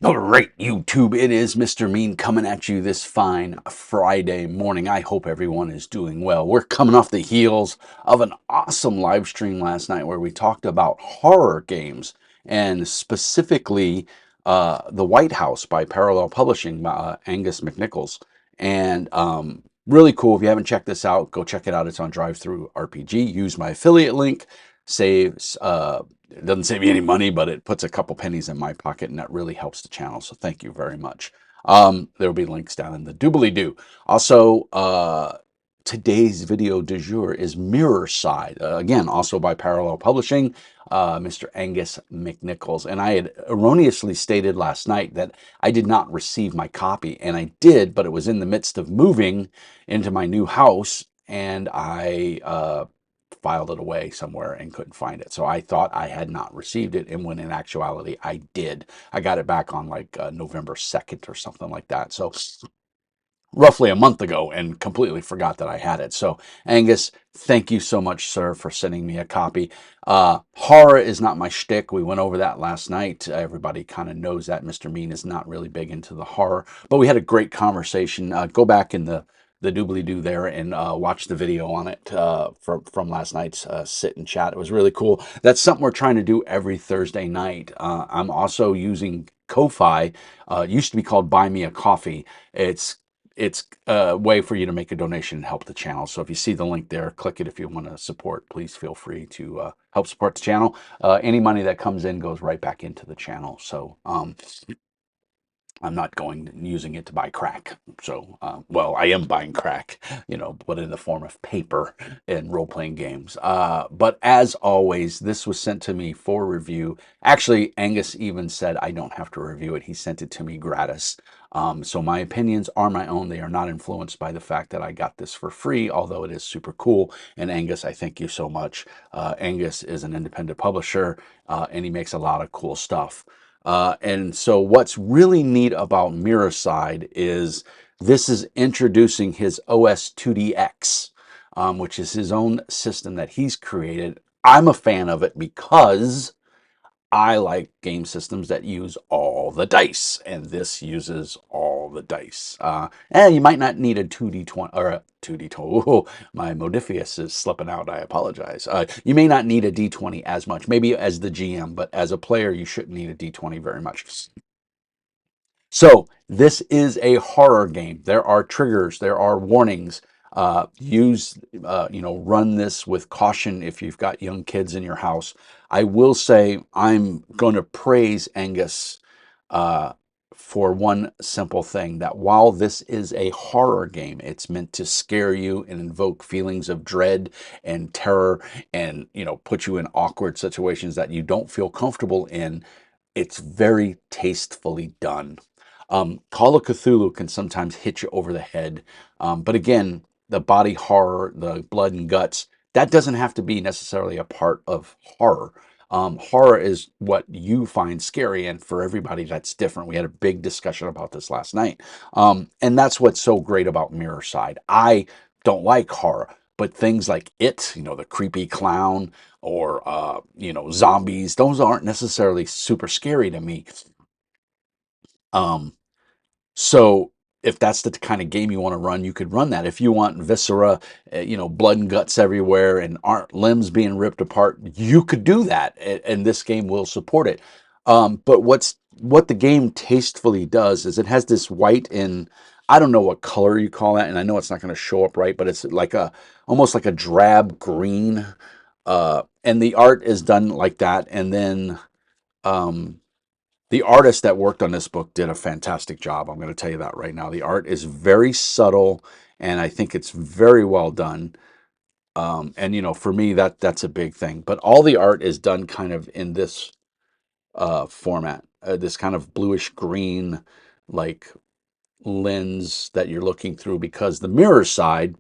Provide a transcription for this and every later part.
All right, YouTube, it is Mr. Mean coming at you this fine Friday morning. I hope everyone is doing well. We're coming off the heels of an awesome live stream last night where we talked about horror games and specifically The White House by Parallel Publishing by Angus McNichols. And really cool. If you haven't checked this out, go check it out. It's on Drive Through RPG. Use my affiliate link. Saves it doesn't save me any money, but it puts a couple pennies in my pocket, and that really helps the channel. So thank you very much. There will be links down in the doobly-doo. Also, today's video du jour is Mirror Side, again, also by Parallel Publishing, Mr. Angus McNichols. And I had erroneously stated last night that I did not receive my copy, and I did, but it was in the midst of moving into my new house, and I filed it away somewhere and couldn't find it. So I thought I had not received it, and when in actuality I did. I got it back on like November 2nd or something like that. So roughly a month ago, and completely forgot that I had it. So Angus, thank you so much, sir, for sending me a copy. Horror is not my shtick. We went over that last night. Everybody kind of knows that Mr. Mean is not really big into the horror, but we had a great conversation. Go back in the doobly-doo there and watch the video on it from last night's sit and chat. It was really cool. That's something we're trying to do every Thursday night. I'm also using Ko-Fi. It used to be called Buy Me a Coffee. It's a way for you to make a donation and help the channel. So if you see the link there, click it if you want to support. Please feel free to help support the channel. Any money that comes in goes right back into the channel. So I'm not going using it to buy crack. So, well, I am buying crack, but in the form of paper and role-playing games. But as always, this was sent to me for review. Actually, Angus even said I don't have to review it. He sent it to me gratis. So my opinions are my own. They are not influenced by the fact that I got this for free, although it is super cool. And Angus, I thank you so much. Angus is an independent publisher, and he makes a lot of cool stuff. And so what's really neat about Mirror Side is this is introducing his OS2dx, which is his own system that he's created. I'm a fan of it because I like game systems that use all the dice, and this uses all the dice. And you might not need a 2d20 or a 2d20. Oh, my Modifius is slipping out. I apologize. You may not need a d20 as much, maybe as the GM, but as a player, you shouldn't need a d20 very much. So this is a horror game. There are triggers, there are warnings. Run this with caution if you've got young kids in your house. I will say I'm going to praise Angus uh, for one simple thing, that while this is a horror game, it's meant to scare you and invoke feelings of dread and terror and, put you in awkward situations that you don't feel comfortable in. It's very tastefully done. Call of Cthulhu can sometimes hit you over the head. But again, the body horror, the blood and guts, that doesn't have to be necessarily a part of horror. Horror is what you find scary, and for everybody, that's different. We had a big discussion about this last night. And that's what's so great about Mirror Side. I don't like horror, but things like It, the creepy clown, or, zombies, those aren't necessarily super scary to me. Um, so if that's the kind of game you want to run, you could run that. If you want viscera, blood and guts everywhere and aren't limbs being ripped apart, you could do that, and this game will support it. But what the game tastefully does is it has this white and I don't know what color you call that, and I know it's not going to show up right, but it's like almost like a drab green, and the art is done like that, and then. Um, the artist that worked on this book did a fantastic job. I'm going to tell you that right now. The art is very subtle, and I think it's very well done. And for me, that's a big thing. But all the art is done kind of in this format, this kind of bluish green, like lens that you're looking through. Because the Mirror Side,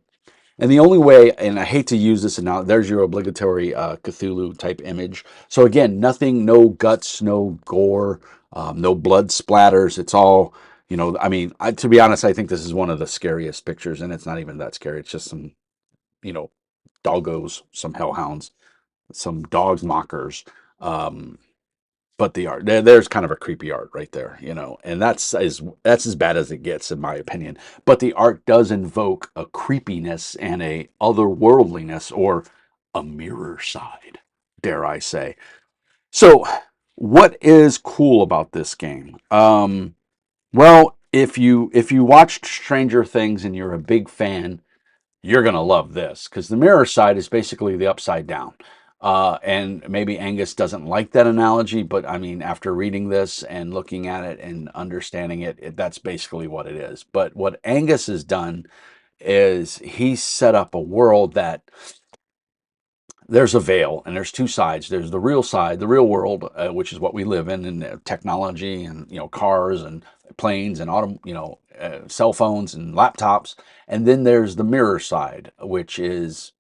and the only way, and I hate to use this now, there's your obligatory Cthulhu type image. So again, nothing, no guts, no gore, no blood splatters. It's all, I mean, to be honest, I think this is one of the scariest pictures, and it's not even that scary. It's just some, you know, doggos, some hellhounds, some dogs mockers. Um, but the art there's kind of a creepy art right there, you know, and that's as bad as it gets in my opinion. But the art does invoke a creepiness and a otherworldliness, or a mirror side, dare I say. So, what is cool about this game? Well, if you watched Stranger Things and you're a big fan, you're going to love this, because the mirror side is basically the upside down. And maybe Angus doesn't like that analogy, but I mean, after reading this and looking at it and understanding it, that's basically what it is. But what Angus has done is he's set up a world that there's a veil and there's two sides. There's the real side, the real world, which is what we live in, and technology, and cars and planes and cell phones and laptops. And then there's the mirror side, which is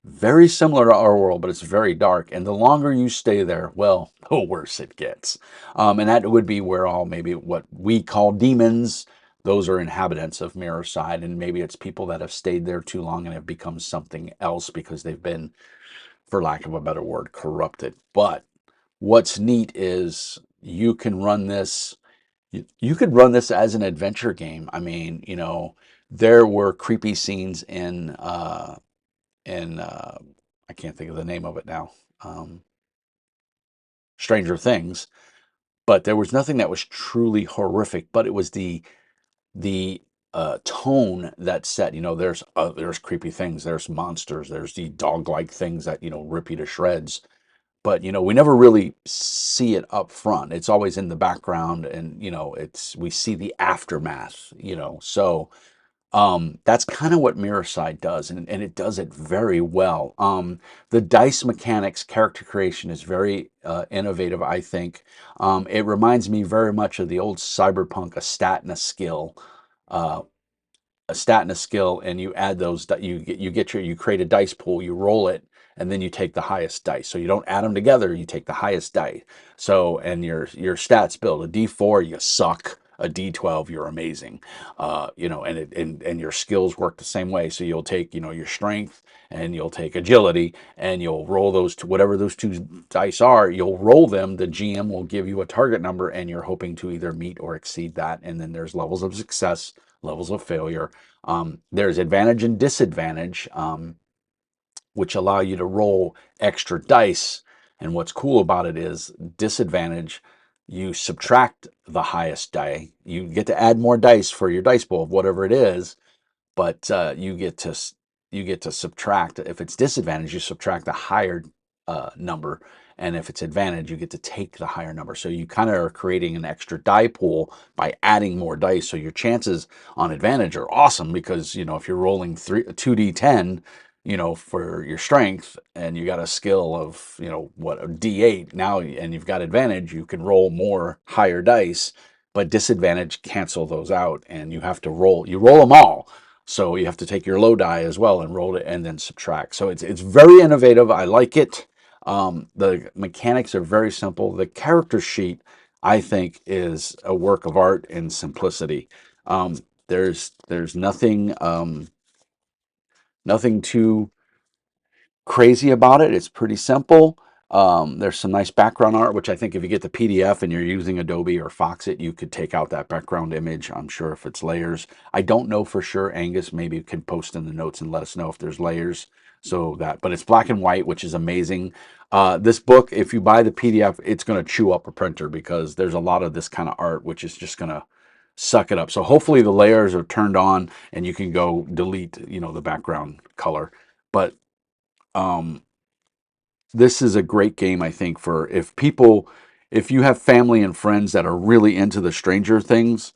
very similar to our world, but it's very dark. And the longer you stay there, well, the worse it gets. And that would be where all maybe what we call demons, those are inhabitants of mirror side. And maybe it's people that have stayed there too long and have become something else because they've been, for lack of a better word, corrupted. But what's neat is you could run this as an adventure game. I mean, there were creepy scenes in I can't think of the name of it now. Um, Stranger Things, but there was nothing that was truly horrific. But it was the tone that set. There's creepy things, there's monsters, there's the dog-like things that rip you to shreds. But we never really see it up front. It's always in the background, and it's we see the aftermath. So that's kind of what Mirrorside does, and it does it very well. The dice mechanics, character creation is very innovative, I think. It reminds me very much of the old Cyberpunk, uh, a stat and a skill, and you add those. You create a dice pool, you roll it, and then you take the highest dice. So you don't add them together; you take the highest dice. So, and your stats build a D4, you suck. A D12, you're amazing. And your skills work the same way. So you'll take your strength, and you'll take agility, and you'll roll those to whatever those two dice are. You'll roll them. The GM will give you a target number, and you're hoping to either meet or exceed that. And then there's levels of success, levels of failure. There's advantage and disadvantage, which allow you to roll extra dice. And what's cool about it is disadvantage, you subtract the highest die. You get to add more dice for your dice pool of whatever it is, but you get to subtract. If it's disadvantage, you subtract the higher number, and if it's advantage, you get to take the higher number. So you kind of are creating an extra die pool by adding more dice. So your chances on advantage are awesome, because if you're rolling 2d10, for your strength, and you got a skill of what, a d8 now, and you've got advantage, you can roll more higher dice. But disadvantage cancel those out, and you roll them all. So you have to take your low die as well and roll it and then subtract. So it's very innovative. I like it. The mechanics are very simple. The character sheet, I think, is a work of art in simplicity. There's nothing too crazy about it. It's pretty simple. There's some nice background art, which I think if you get the PDF and you're using Adobe or Foxit, you could take out that background image. I'm sure if it's layers. I don't know for sure. Angus maybe can post in the notes and let us know if there's layers. But it's black and white, which is amazing. This book, if you buy the PDF, it's going to chew up a printer, because there's a lot of this kind of art, which is just going to suck it up. So hopefully the layers are turned on and you can go delete, the background color. But um, this is a great game, I think, for if you have family and friends that are really into the Stranger Things.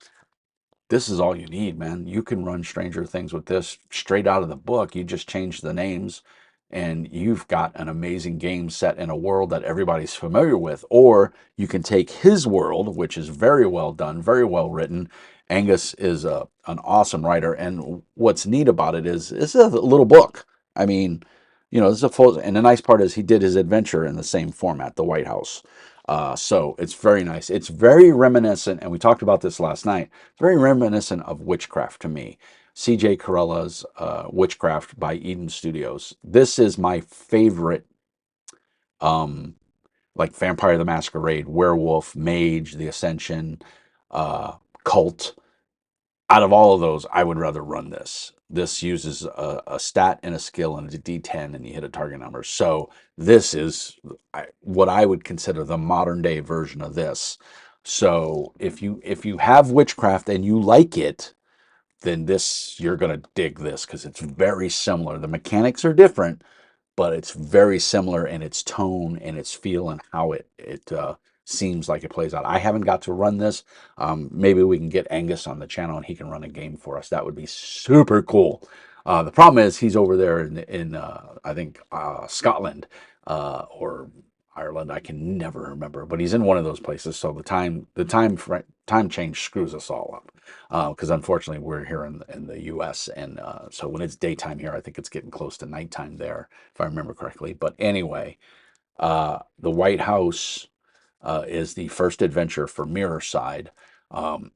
This is all you need, man. You can run Stranger Things with this straight out of the book. You just change the names, and you've got an amazing game set in a world that everybody's familiar with. Or you can take his world, which is very well done, very well written. Angus is an awesome writer, and what's neat about it is it's a little book. I mean, this is a full, and the nice part is he did his adventure in the same format, the White House. So it's very nice. It's very reminiscent, and we talked about this last night, very reminiscent of Witchcraft to me. CJ Carella's Witchcraft by Eden Studios. This is my favorite um, like Vampire the Masquerade, Werewolf, Mage, The Ascension, uh, Cult. Out of all of those, I would rather run this. This uses a stat and a skill and a D10, and you hit a target number. So this is what I would consider the modern day version of this. So if you have witchcraft and you like it, then this you're gonna dig this because it's very similar. The mechanics are different, but it's very similar in its tone and its feel and how it seems like it plays out. I haven't got to run this. Maybe we can get Angus on the channel and he can run a game for us. That would be super cool. The problem is he's over there in I think Scotland or Ireland. I can never remember, but he's in one of those places. So time change screws us all up because unfortunately we're here in the U.S. and so when it's daytime here, I think it's getting close to nighttime there, if I remember correctly. But anyway, the White House is the first adventure for Mirror Side. Um,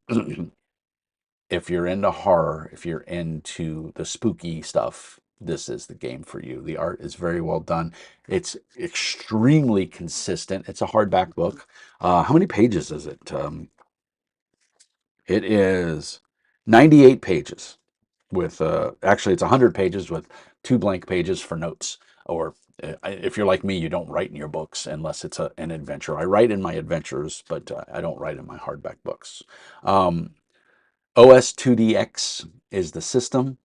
if you're into horror, if you're into the spooky stuff, this is the game for you. The art is very well done. It's extremely consistent. It's a hardback book. How many pages is it? It is 98 pages with actually it's 100 pages with 2 blank pages for notes. Or if you're like me, you don't write in your books unless it's an adventure. I write in my adventures, but I don't write in my hardback books. Um, OS2dx is the system.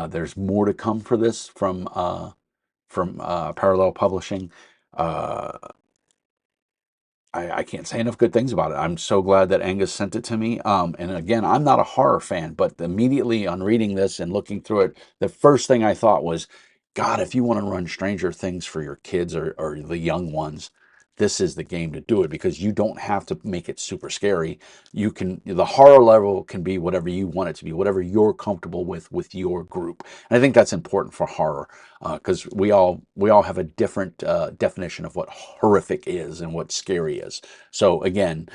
There's more to come for this from Parallel Publishing. Uh, I can't say enough good things about it. I'm so glad that Angus sent it to me. And again, I'm not a horror fan, but immediately on reading this and looking through it, the first thing I thought was, God, if you want to run Stranger Things for your kids or the young ones, this is the game to do it because you don't have to make it super scary. You can, the horror level can be whatever you want it to be, whatever you're comfortable with your group. And I think that's important for horror because we all have a different definition of what horrific is and what scary is. So again,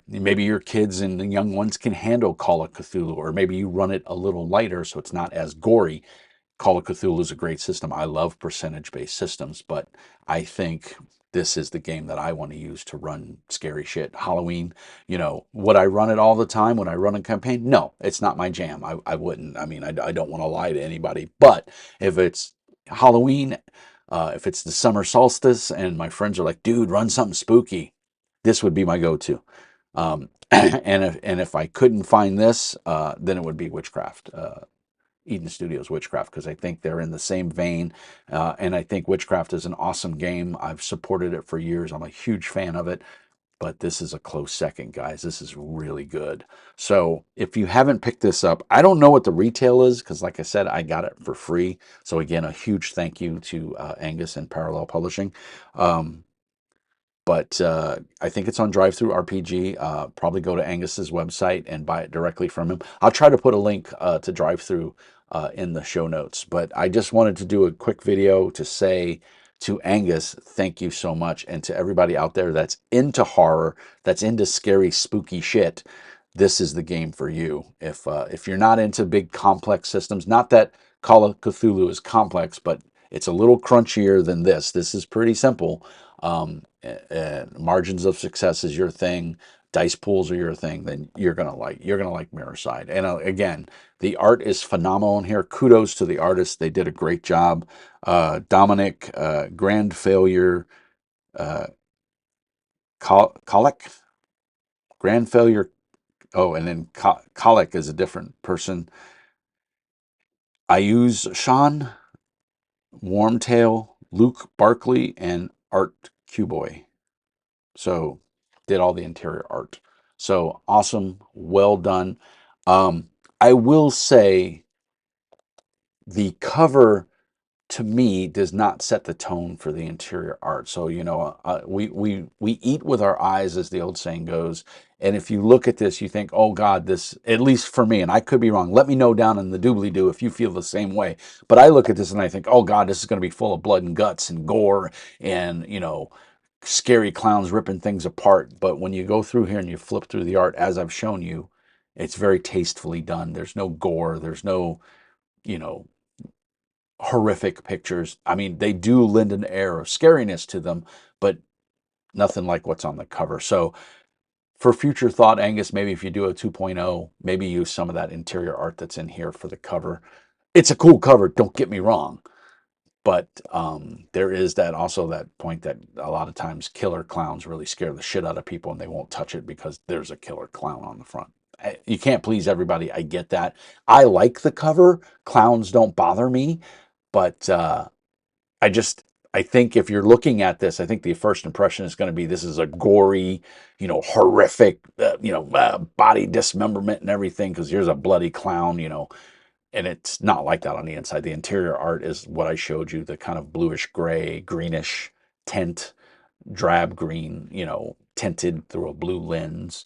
maybe your kids and the young ones can handle Call of Cthulhu, or maybe you run it a little lighter so it's not as gory. Call of Cthulhu is a great system. I love percentage-based systems, but I think this is the game that I want to use to run scary shit. Halloween, would I run it all the time? Would I run a campaign? No, it's not my jam. I wouldn't. I mean, I don't want to lie to anybody. But if it's Halloween, if it's the summer solstice and my friends are like, dude, run something spooky, this would be my go-to. And if I couldn't find this, then it would be Witchcraft. Eden Studios Witchcraft because I think they're in the same vein. And I think Witchcraft is an awesome game. I've supported it for years. I'm a huge fan of it. But this is a close second, guys. This is really good. So if you haven't picked this up, I don't know what the retail is because, like I said, I got it for free. So again, a huge thank you to Angus and Parallel Publishing. But I think it's on DriveThru RPG. Probably go to Angus's website and buy it directly from him. I'll try to put a link to DriveThru in the show notes. But I just wanted to do a quick video to say to Angus, thank you so much. And to everybody out there that's into horror, that's into scary, spooky shit, this is the game for you. If you're not into big, complex systems, not that Call of Cthulhu is complex, but it's a little crunchier than this. This is pretty simple. Margins of success is your thing, dice pools are your thing, then you're gonna like Mirror Side. And again, the art is phenomenal in here. Kudos to the artists; they did a great job. Dominic, Grand Failure, uh, Colic, Grand Failure. Oh, and then Colic is a different person. I use Sean, Warmtail, Luke Barkley, and Art Cuboy. So did all the interior art. So awesome, well done. I will say the cover to me does not set the tone for the interior art. So we eat with our eyes, as the old saying goes. And if you look at this, you think, oh God, this, at least for me, and I could be wrong. Let me know down in the doobly doo if you feel the same way. But I look at this and I think, oh God, this is going to be full of blood and guts and gore and scary clowns ripping things apart. But when you go through here and you flip through the art, as I've shown you, it's very tastefully done. There's no gore. There's no, you know, horrific pictures. I mean, they do lend an air of scariness to them, but nothing like what's on the cover. So for future thought, Angus, maybe if you do a 2.0, maybe use some of that interior art that's in here for the cover. It's a cool cover, don't get me wrong, but there is that also that point that a lot of times killer clowns really scare the shit out of people and they won't touch it because there's a killer clown on the front. You can't please everybody. I get that. I like the cover. Clowns don't bother me, but I just I think if you're looking at this, I think the first impression is going to be this is a gory, horrific, body dismemberment and everything because here's a bloody clown, and it's not like that on the inside. The interior art is what I showed you, the kind of bluish gray, greenish tint, drab green, tinted through a blue lens.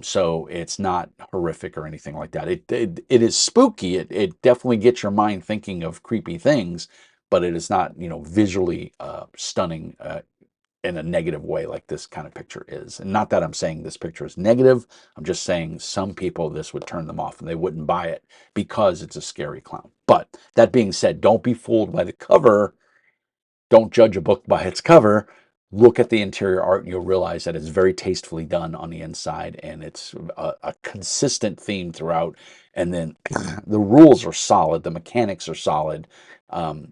So it's not horrific or anything like that. It is spooky. It definitely gets your mind thinking of creepy things, but it is not, visually stunning in a negative way like this kind of picture is. And not that I'm saying this picture is negative. I'm just saying some people this would turn them off and they wouldn't buy it because it's a scary clown. But that being said, don't be fooled by the cover. Don't judge a book by its cover. Look at the interior art and you'll realize that it's very tastefully done on the inside and it's a consistent theme throughout. And then the rules are solid, the mechanics are solid.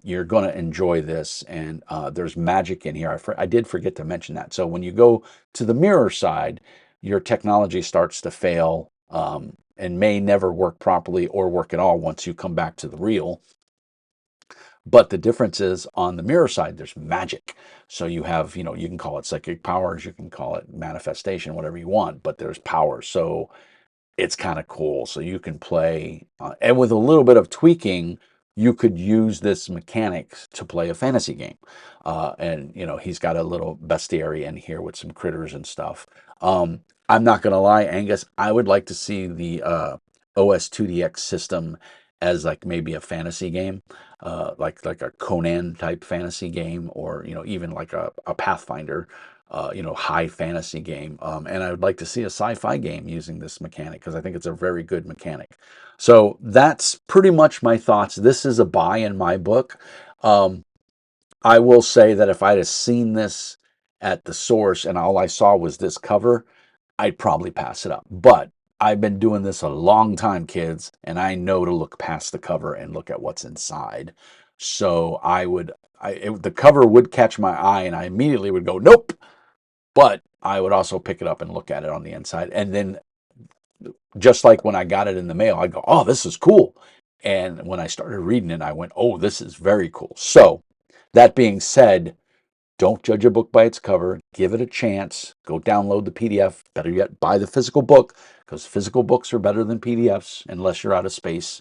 You're going to enjoy this, and there's magic in here. I did forget to mention that. So when you go to the mirror side, your technology starts to fail and may never work properly or work at all once you come back to the real. But the difference is on the mirror side, there's magic. So you have, you can call it psychic powers, you can call it manifestation, whatever you want, but there's power. So it's kind of cool. So you can play, and with a little bit of tweaking, you could use this mechanic to play a fantasy game. And, he's got a little bestiary in here with some critters and stuff. I'm not going to lie, Angus, I would like to see the OS2dx system as like maybe a fantasy game, like a Conan type fantasy game, or even like a Pathfinder, high fantasy game. And I would like to see a sci-fi game using this mechanic because I think it's a very good mechanic. So that's pretty much my thoughts. This is a buy in my book. I will say that if I'd have seen this at the source and all I saw was this cover, I'd probably pass it up. But I've been doing this a long time, kids, and I know to look past the cover and look at what's inside. So the cover would catch my eye, and I immediately would go, nope. But I would also pick it up and look at it on the inside. And then just like when I got it in the mail, I go, oh, this is cool. And when I started reading it, I went, oh, this is very cool. So that being said, don't judge a book by its cover. Give it a chance. Go download the PDF. Better yet, buy the physical book because physical books are better than PDFs unless you're out of space.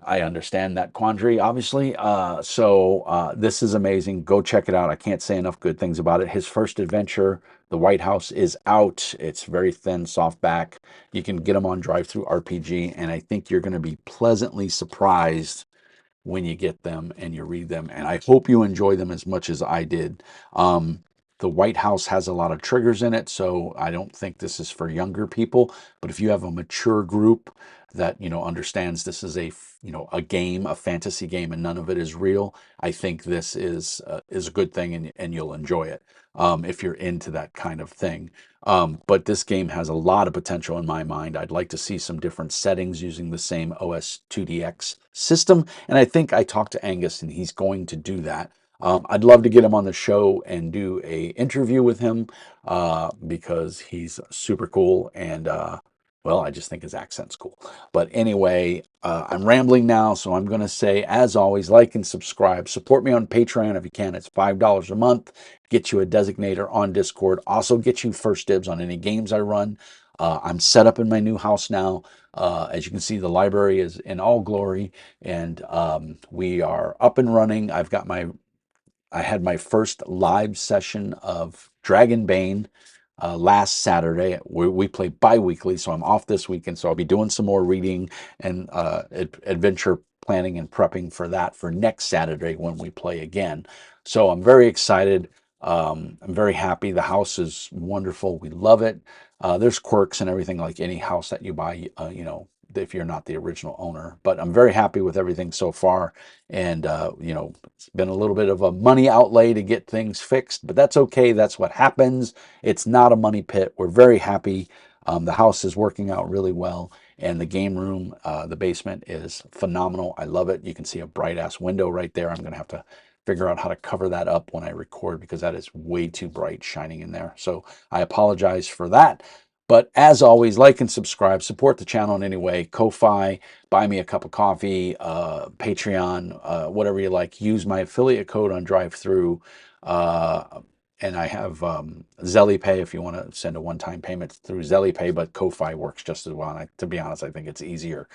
I understand that quandary, obviously. So this is amazing. Go check it out. I can't say enough good things about it. His first adventure, The White House, is out. It's very thin, softback. You can get them on Drive-Thru RPG, and I think you're going to be pleasantly surprised when you get them and you read them. And I hope you enjoy them as much as I did. The White House has a lot of triggers in it, so I don't think this is for younger people. But if you have a mature group that understands this is a game, a fantasy game, and none of it is real, I think this is a good thing, and you'll enjoy it if you're into that kind of thing. But this game has a lot of potential in my mind. I'd like to see some different settings using the same OS2dx system, and I think I talked to Angus, and he's going to do that. I'd love to get him on the show and do a interview with him because he's super cool, and well, I just think his accent's cool. But anyway, I'm rambling now, so I'm going to say, as always, like and subscribe. Support me on Patreon if you can. It's $5 a month. Get you a designator on Discord. Also get you first dibs on any games I run. I'm set up in my new house now. As you can see, the library is in all glory, and we are up and running. I had my first live session of Dragonbane last Saturday. We play bi-weekly, so I'm off this weekend, so I'll be doing some more reading and adventure planning and prepping for that for next Saturday when we play again. So I'm very excited. I'm very happy. The house is wonderful. We love it. There's quirks and everything like any house that you buy, if you're not the original owner. But I'm very happy with everything so far. And, it's been a little bit of a money outlay to get things fixed, but that's okay. That's what happens. It's not a money pit. We're very happy. The house is working out really well. And the game room, the basement is phenomenal. I love it. You can see a bright ass window right there. I'm going to have to figure out how to cover that up when I record because that is way too bright shining in there. So I apologize for that. But as always, like and subscribe, support the channel in any way. Ko-Fi, buy me a cup of coffee, Patreon, whatever you like. Use my affiliate code on drive-through. And I have ZellyPay if you want to send a one-time payment through ZellyPay, but Ko-Fi works just as well. And to be honest, I think it's easier.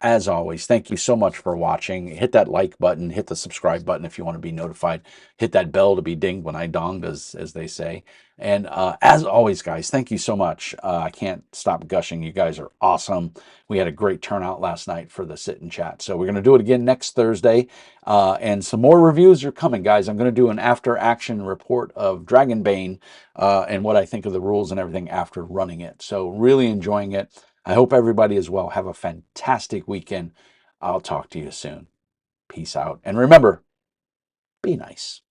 As always, thank you so much for watching. Hit that like button, hit the subscribe button if you want to be notified. Hit that bell to be dinged when I donged, as they say. And as always, guys, thank you so much. I can't stop gushing. You guys are awesome. We had a great turnout last night for the sit and chat. So we're going to do it again next Thursday. And some more reviews are coming, guys. I'm going to do an after action report of Dragonbane and what I think of the rules and everything after running it. So really enjoying it. I hope everybody is well. Have a fantastic weekend. I'll talk to you soon. Peace out. And remember, be nice.